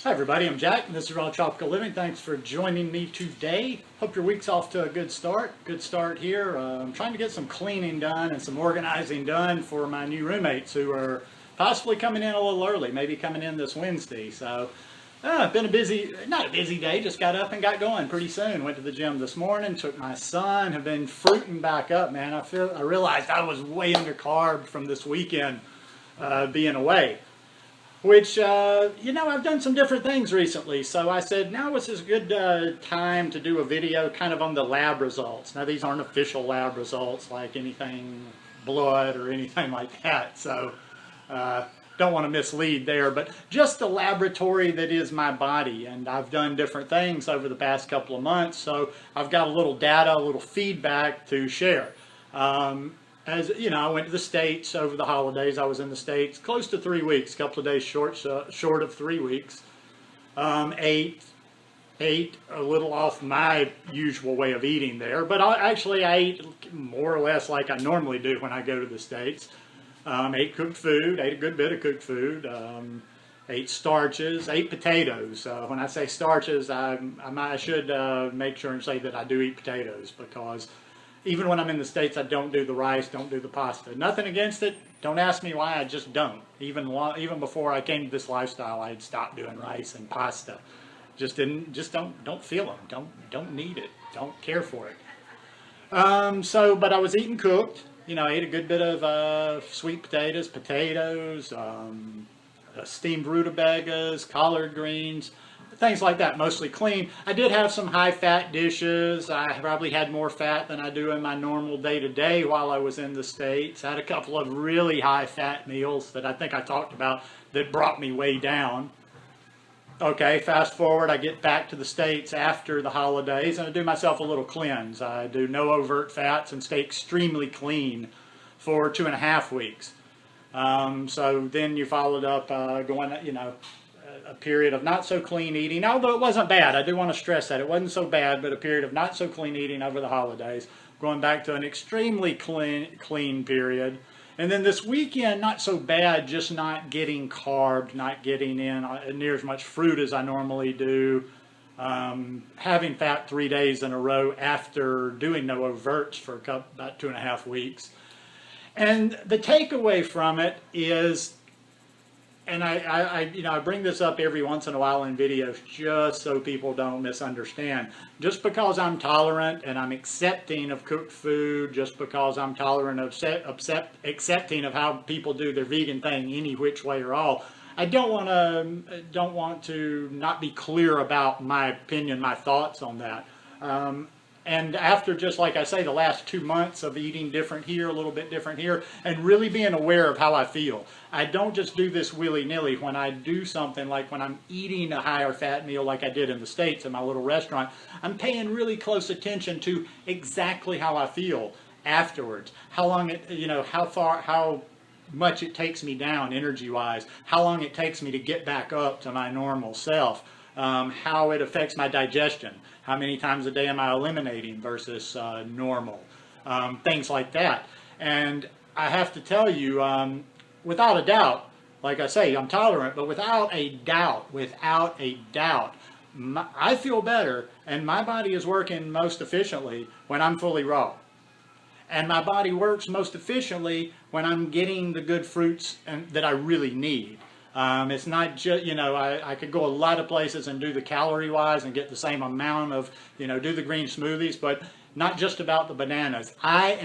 Hi everybody, I'm Jack and this is Raw Tropical Living. Thanks for joining me today. Hope your week's off to a good start. Good start here. I'm trying to get some cleaning done and some organizing done for my new roommates who are possibly coming in a little early, maybe coming in this Wednesday. So, been not a busy day, just got up and got going pretty soon. Went to the gym this morning, took my son, have been fruiting back up, man. I realized I was way undercarbed from this weekend being away. Which, I've done some different things recently, so I said now is a good time to do a video kind of on the lab results. Now these aren't official lab results like anything blood or anything like that, so don't want to mislead there, but just the laboratory that is my body, and I've done different things over the past couple of months, so I've got a little data, a little feedback to share. As you know, I went to the States over the holidays. I was in the States close to 3 weeks, a couple of days short of 3 weeks. Ate a little off my usual way of eating there, but I ate more or less like I normally do when I go to the States. Ate cooked food, ate a good bit of cooked food. Ate starches, ate potatoes. When I say starches, I should make sure and say that I do eat potatoes, because even when I'm in the States, I don't do the rice, don't do the pasta. Nothing against it. Don't ask me why, I just don't. Even before I came to this lifestyle, I had stopped doing rice and pasta. Just don't feel them. Don't need it. Don't care for it. But I was eating cooked. I ate a good bit of sweet potatoes, steamed rutabagas, collard greens, things like that, mostly clean. I did have some high-fat dishes. I probably had more fat than I do in my normal day-to-day while I was in the States. I had a couple of really high-fat meals that I think I talked about that brought me way down. Okay, fast forward, I get back to the States after the holidays, and I do myself a little cleanse. I do no overt fats and stay extremely clean for 2.5 weeks. So then you followed up going, a period of not so clean eating, although it wasn't bad. I do want to stress that. It wasn't so bad, but a period of not so clean eating over the holidays, going back to an extremely clean period. And then this weekend, not so bad, just not getting carbed, not getting in near as much fruit as I normally do, having fat 3 days in a row after doing no overts for about 2.5 weeks. And the takeaway from it is, and I bring this up every once in a while in videos just so people don't misunderstand. Just because I'm tolerant and I'm accepting of cooked food, just because I'm tolerant of accepting of how people do their vegan thing any which way or all, I don't want to not be clear about my opinion, my thoughts on that. And after, just like I say, the last 2 months of eating different here, a little bit different here, and really being aware of how I feel. I don't just do this willy-nilly. When I do something, like when I'm eating a higher fat meal like I did in the States in my little restaurant, I'm paying really close attention to exactly how I feel afterwards. How long how much it takes me down energy-wise, how long it takes me to get back up to my normal self. How it affects my digestion, how many times a day am I eliminating versus normal, things like that. And I have to tell you, without a doubt, like I say, I'm tolerant, but without a doubt, I feel better, and my body is working most efficiently when I'm fully raw. And my body works most efficiently when I'm getting the good fruits that I really need. It's not just, I could go a lot of places and do the calorie-wise and get the same amount of, do the green smoothies, but not just about the bananas. I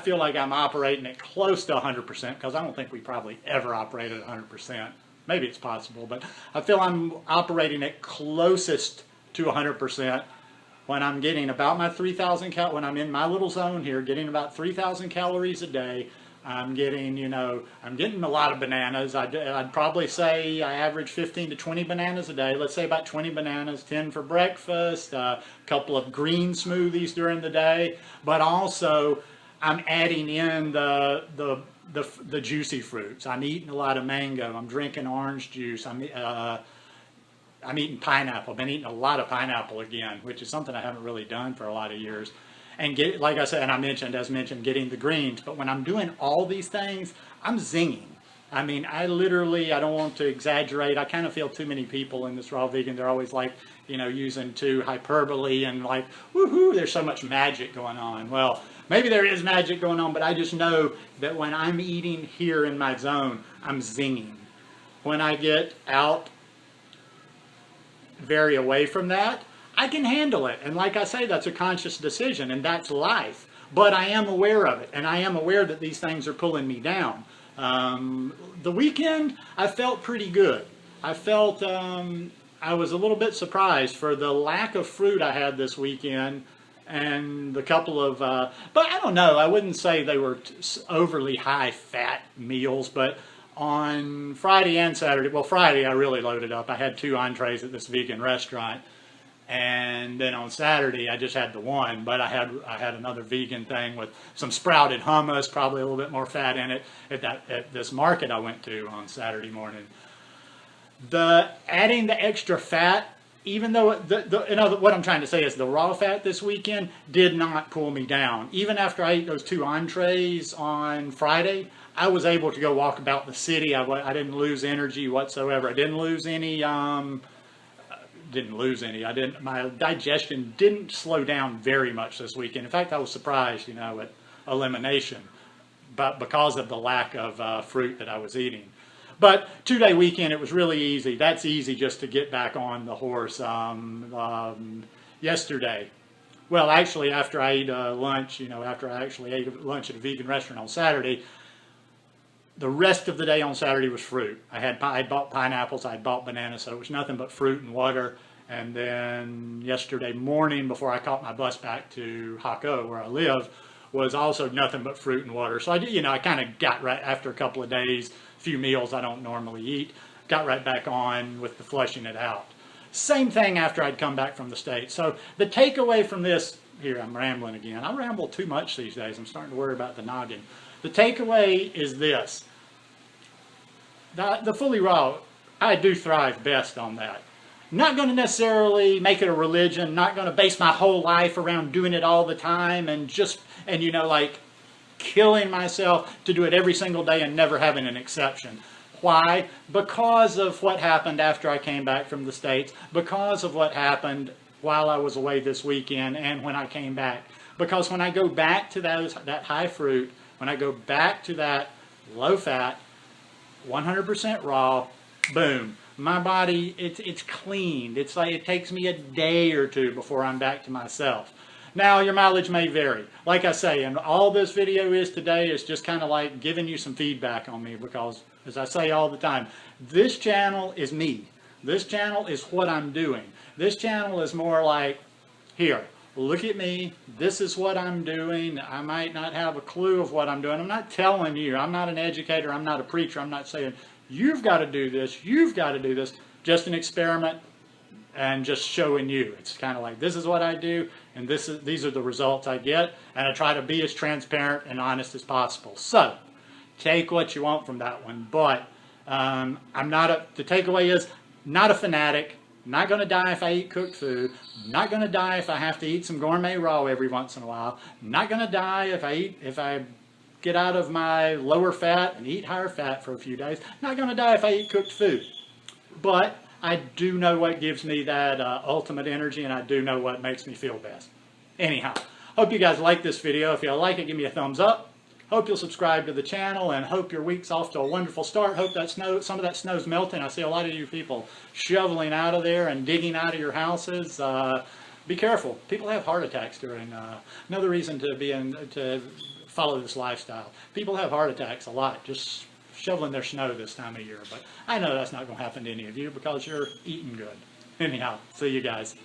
feel like I'm operating at close to 100%, because I don't think we probably ever operate at 100%. Maybe it's possible, but I feel I'm operating at closest to 100% when I'm getting about my 3,000 calories, when I'm in my little zone here, getting about 3,000 calories a day. I'm getting a lot of bananas. I'd probably say I average 15 to 20 bananas a day. Let's say about 20 bananas, 10 for breakfast, a couple of green smoothies during the day. But also, I'm adding in the juicy fruits. I'm eating a lot of mango. I'm drinking orange juice. I'm eating pineapple. I've been eating a lot of pineapple again, which is something I haven't really done for a lot of years. And like I said, and as mentioned, getting the greens. But when I'm doing all these things, I'm zinging. I mean, I don't want to exaggerate. I kind of feel too many people in this raw vegan, they're always like, you know, using too hyperbole and like, woohoo, there's so much magic going on. Well, maybe there is magic going on, but I just know that when I'm eating here in my zone, I'm zinging. When I get out, very away from that, I can handle it. And like I say, that's a conscious decision, and that's life. But I am aware of it, and I am aware that these things are pulling me down. The weekend, I felt pretty good. I felt, I was a little bit surprised for the lack of fruit I had this weekend, and the couple of, but I don't know, I wouldn't say they were overly high fat meals, but on Friday and Saturday, well, Friday I really loaded up. I had 2 entrees at this vegan restaurant, and then on Saturday I just had the one, but I had another vegan thing with some sprouted hummus, probably a little bit more fat in it, at this market I went to on Saturday morning. Adding the extra fat, even though what I'm trying to say is the raw fat this weekend did not pull me down. Even after I ate those 2 entrees on Friday, I was able to go walk about the city. I didn't lose energy whatsoever. I didn't lose any. My digestion didn't slow down very much this weekend. In fact, I was surprised, you know, at elimination, but because of the lack of fruit that I was eating. But 2-day weekend, it was really easy. That's easy just to get back on the horse. Yesterday, well, actually, after I ate lunch, you know, after I actually ate lunch at a vegan restaurant on Saturday, the rest of the day on Saturday was fruit. I bought pineapples, I bought bananas, so it was nothing but fruit and water. And then yesterday morning, before I caught my bus back to Hako, where I live, was also nothing but fruit and water. So I kind of got right after a couple of days, a few meals I don't normally eat, got right back on with the flushing it out. Same thing after I'd come back from the States. So the takeaway from this, here I'm rambling again. I ramble too much these days. I'm starting to worry about the noggin. The takeaway is this. The fully raw, I do thrive best on that. Not going to necessarily make it a religion, not going to base my whole life around doing it all the time and you know, like killing myself to do it every single day and never having an exception. Why? Because of what happened after I came back from the States, because of what happened while I was away this weekend and when I came back. Because when I go back to that high fruit, when I go back to that low fat, 100% raw, boom. My body, it's cleaned. It's like it takes me a day or 2 before I'm back to myself. Now, your mileage may vary. Like I say, and all this video is today is just kind of like giving you some feedback on me because, as I say all the time, this channel is me. This channel is what I'm doing. This channel is more like, here, look at me. This is what I'm doing. I might not have a clue of what I'm doing. I'm not telling you. I'm not an educator. I'm not a preacher. I'm not saying, you've got to do this. You've got to do this. Just an experiment and just showing you. It's kind of like, this is what I do, and these are the results I get, and I try to be as transparent and honest as possible. So, take what you want from that one, but the takeaway is, not a fanatic, not going to die if I eat cooked food, not going to die if I have to eat some gourmet raw every once in a while, not going to die if I get out of my lower fat and eat higher fat for a few days, not going to die if I eat cooked food. But I do know what gives me that ultimate energy, and I do know what makes me feel best. Anyhow, hope you guys like this video. If you like it, give me a thumbs up. Hope you'll subscribe to the channel, and hope your week's off to a wonderful start. Hope that some of that snow's melting. I see a lot of you people shoveling out of there and digging out of your houses. Be careful. People have heart attacks during, another reason to follow this lifestyle. People have heart attacks a lot just shoveling their snow this time of year. But I know that's not going to happen to any of you because you're eating good. Anyhow, see you guys.